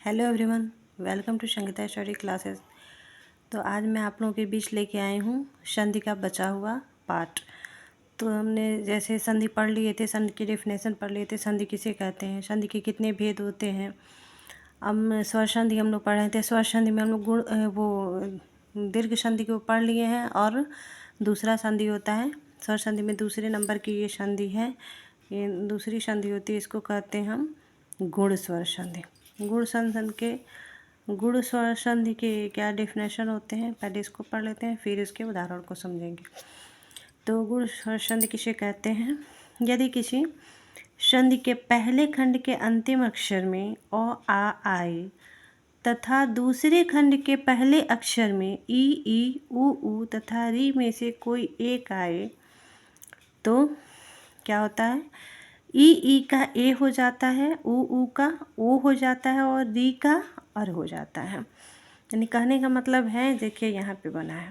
Hello everyone, welcome to Sangeeta study classes. तो आज मैं आप लोगों के बीच लेके आई हूँ संधि का बचा हुआ पार्ट। तो हमने जैसे संधि पढ़ लिए थे, संधि की डेफिनेशन पढ़ लिए थे, संधि किसे कहते हैं, संधि के कितने भेद होते हैं। अब स्वर संधि हम लोग पढ़ रहे थे। स्वर संधि में हम लोग दीर्घ संधि को पढ़ लिए हैं और दूसरा संधि होता है स्वर संधि में दूसरे नंबर की ये संधि है, ये दूसरी संधि होती है, इसको कहते हैं हम गुण स्वर संधि। गुण स्वर संधि के क्या डेफिनेशन होते हैं, पहले इसको पढ़ लेते हैं, फिर इसके उदाहरण को समझेंगे। तो गुण स्वर संधि किसे कहते हैं? यदि किसी संधि के पहले खंड के अंतिम अक्षर में अ आ आए तथा दूसरे खंड के पहले अक्षर में ई उ तथा री में से कोई एक आए तो क्या होता है? ई का ए हो जाता है, उ का ओ हो जाता है और री का अर हो जाता है। यानी कहने का मतलब है, देखिए यहाँ पे बना है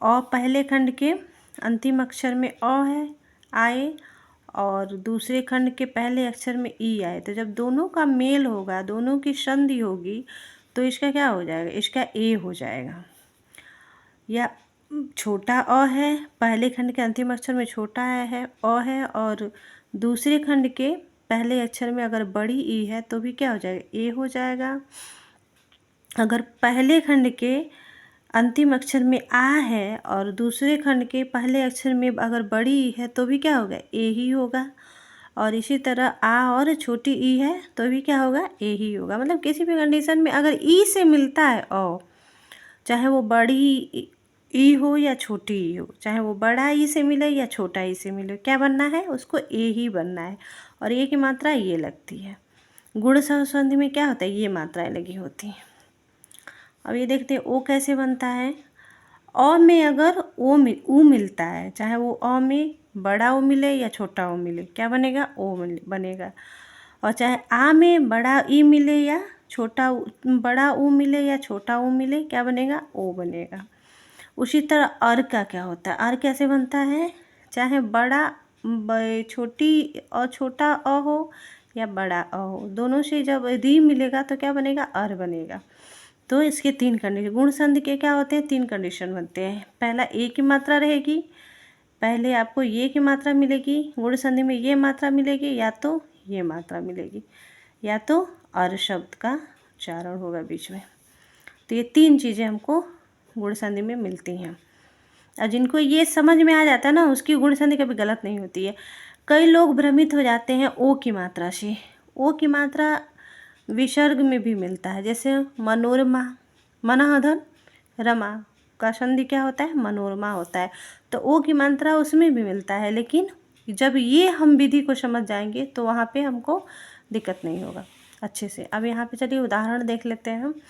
अ पहले खंड के अंतिम अक्षर में अ है आए और दूसरे खंड के पहले अक्षर में ई आए, तो जब दोनों का मेल होगा, दोनों की संधि होगी तो इसका क्या हो जाएगा? इसका ए हो जाएगा। या छोटा अ है, पहले खंड के अंतिम अक्षर में छोटा है अ है और दूसरे खंड के पहले अक्षर में अगर बड़ी ई है तो भी क्या हो जाएगा? ए हो जाएगा। अगर पहले खंड के अंतिम अक्षर में आ है और दूसरे खंड के पहले अक्षर में अगर बड़ी ई है तो भी क्या होगा? ए ही होगा। और इसी तरह आ और छोटी ई है तो भी क्या होगा? ए ही होगा। मतलब किसी भी कंडीशन में अगर ई से मिलता है अ, चाहे वो बड़ी ई हो या छोटी ई हो, चाहे वो बड़ा ई से मिले या छोटा ई से मिले, क्या बनना है? उसको ए ही बनना है और ए की मात्रा ये लगती है। गुण स्वर संधि में क्या होता है? ये मात्राएं लगी होती हैं। अब ये देखते हैं ओ कैसे बनता है। अ में अगर ऊ मिलता है, चाहे वो अ में बड़ा ओ मिले या छोटा ओ मिले, क्या बनेगा? ओ बनेगा। और चाहे आ में बड़ा ई मिले या बड़ा ऊ मिले या छोटा ऊ मिले, क्या बनेगा? ओ बनेगा। उसी तरह अर का क्या होता है? अर कैसे बनता है? चाहे छोटी और छोटा अ हो या बड़ा अ हो, दोनों से जब री मिलेगा तो क्या बनेगा? अर बनेगा। तो इसके तीन कंडीशन, गुण संधि के क्या होते हैं? तीन कंडीशन बनते हैं। पहला ए की मात्रा रहेगी, पहले आपको ये की मात्रा मिलेगी, गुण संधि में ये मात्रा मिलेगी, या तो ये मात्रा मिलेगी, या तो अर शब्द का उच्चारण होगा बीच में। तो ये तीन चीज़ें हमको गुण संधि में मिलती हैं और जिनको ये समझ में आ जाता है ना, उसकी गुण संधि कभी गलत नहीं होती है। कई लोग भ्रमित हो जाते हैं ओ की मात्रा से। ओ की मात्रा विसर्ग में भी मिलता है, जैसे मनोरमा, मनाधन रमा का संधि क्या होता है? मनोरमा होता है। तो ओ की मात्रा उसमें भी मिलता है, लेकिन जब ये हम विधि को समझ जाएंगे तो वहाँ पे हमको दिक्कत नहीं होगा अच्छे से। अब यहाँ पे चलिए उदाहरण देख लेते हैं हम।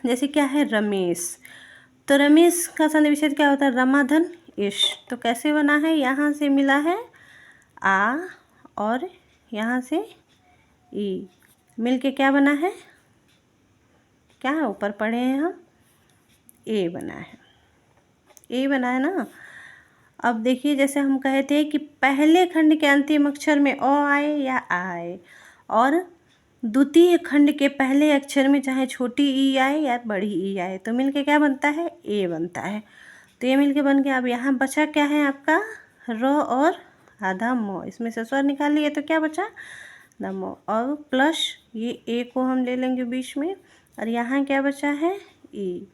जैसे क्या है? रमेश। तो रमेश का संधि विच्छेद क्या होता है? रमाधन इश। तो कैसे बना है? यहाँ से मिला है आ और यहाँ से ई, मिल के क्या बना है? क्या है? ऊपर पढ़े हैं हम, ए बना है। ए बना है ना। अब देखिए, जैसे हम कहे थे कि पहले खंड के अंतिम अक्षर में अ आए या आ आए और द्वितीय खंड के पहले अक्षर में चाहे छोटी ई आए या बड़ी ई आए, तो मिलके क्या बनता है? ए बनता है। तो ये मिलके बन गया। अब यहाँ बचा क्या है आपका? र और आधा म। इसमें से स्वर निकाल लिए तो क्या बचा? दमो। और प्लस ये ए को हम ले लेंगे बीच में और यहाँ क्या बचा है? ई।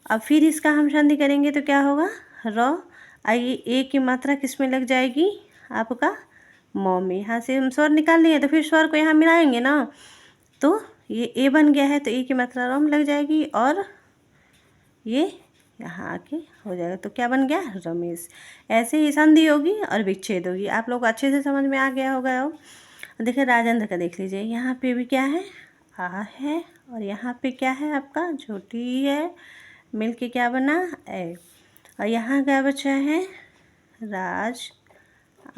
अब फिर इसका हम संधि करेंगे तो क्या होगा? र। आइए, ए की मात्रा किस में लग जाएगी? आपका म में। यहाँ से हम स्वर निकाल लिए तो फिर स्वर को यहाँ मिलाएंगे ना, तो ये ए बन गया है तो ए की मात्रा र में लग जाएगी और ये यहाँ आके हो जाएगा। तो क्या बन गया? रमेश। ऐसे ही संधि होगी और विच्छेद होगी। आप लोग अच्छे से समझ में आ गया होगा। अब देखिए राजेंद्र का देख लीजिए, यहाँ पे भी क्या है? आ है और यहाँ पे क्या है आपका? छोटी ई है, मिल के क्या बना? ए। और यहाँ क्या बचा है? राज,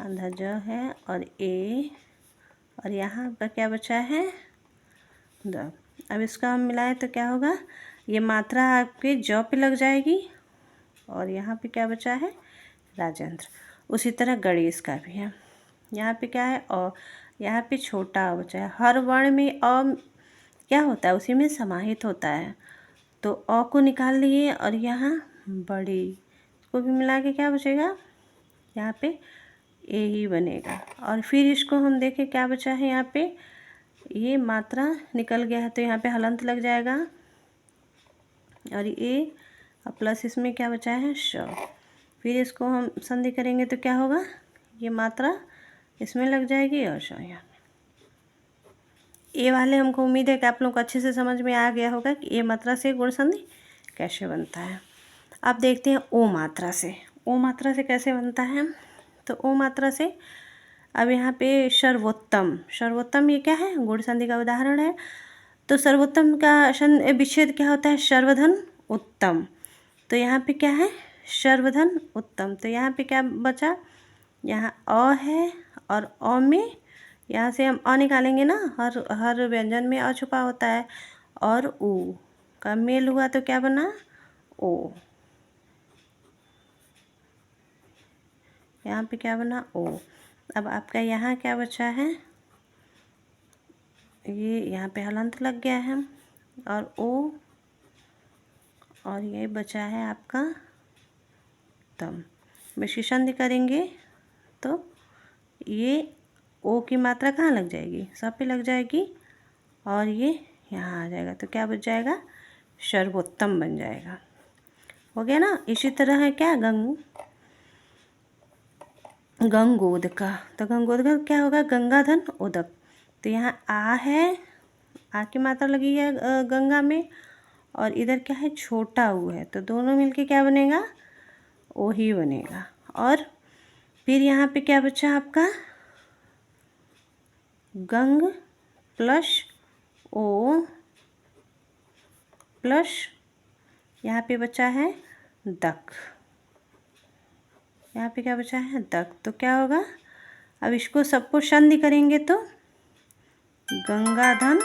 आधा ज है और ए, और यहाँ पर क्या बचा है? द। अब इसका हम मिलाएं तो क्या होगा? ये मात्रा आपके ज पे लग जाएगी और यहाँ पे क्या बचा है? राजेंद्र। उसी तरह गणेश का भी है, यहाँ पे क्या है? और यहाँ पे छोटा अ बचा है। हर वर्ण में अ क्या होता है, उसी में समाहित होता है। तो अ को निकाल लिए और यहाँ बड़ी, इसको भी मिला के क्या बचेगा, यहाँ पे ए ही बनेगा। और फिर इसको हम देखें क्या बचा है, यहाँ पे ये मात्रा निकल गया है तो यहाँ पे हलंत लग जाएगा और ए प्लस इसमें क्या बचा है, श। फिर इसको हम संधि करेंगे तो क्या होगा, ये मात्रा इसमें लग जाएगी और श यहाँ। ए वाले हमको उम्मीद है कि आप लोग को अच्छे से समझ में आ गया होगा कि ए मात्रा से गुण संधि कैसे बनता है। अब देखते हैं ओ मात्रा से। ओ मात्रा से कैसे बनता है, तो ओ मात्रा से अब यहाँ पे सर्वोत्तम, सर्वोत्तम ये क्या है, गुण संधि का उदाहरण है। तो सर्वोत्तम का विच्छेद क्या होता है, सर्वधन उत्तम। तो यहाँ पे क्या है, सर्वधन उत्तम। तो यहाँ पे क्या बचा, यहाँ अ है और अ में यहाँ से हम अ निकालेंगे ना, हर व्यंजन में अ छुपा होता है, और उ का मेल हुआ तो क्या बना, ओ। यहाँ पे क्या बना, ओ। अब आपका यहाँ क्या बचा है, ये यहाँ पे हलंत लग गया है और ओ, और ये बचा है आपका तम। विशेषण संधि करेंगे तो ये ओ की मात्रा कहाँ लग जाएगी, सब पे लग जाएगी और ये यहाँ आ जाएगा। तो क्या बच जाएगा, सर्वोत्तम बन जाएगा। हो गया ना। इसी तरह है क्या, गंगोद का। तो गंगोद का क्या होगा, गंगाधन उदक। तो यहाँ आ है, आ की मात्रा लगी है गंगा में, और इधर क्या है, छोटा ऊ है। तो दोनों मिलके क्या बनेगा, ओ ही बनेगा। और फिर यहाँ पे क्या बचा आपका, गंग प्लस ओ प्लस यहाँ पे बचा है दक। यहाँ पे क्या बचा है, दक। तो क्या होगा, अब इसको सबको संधि करेंगे तो गंगाधन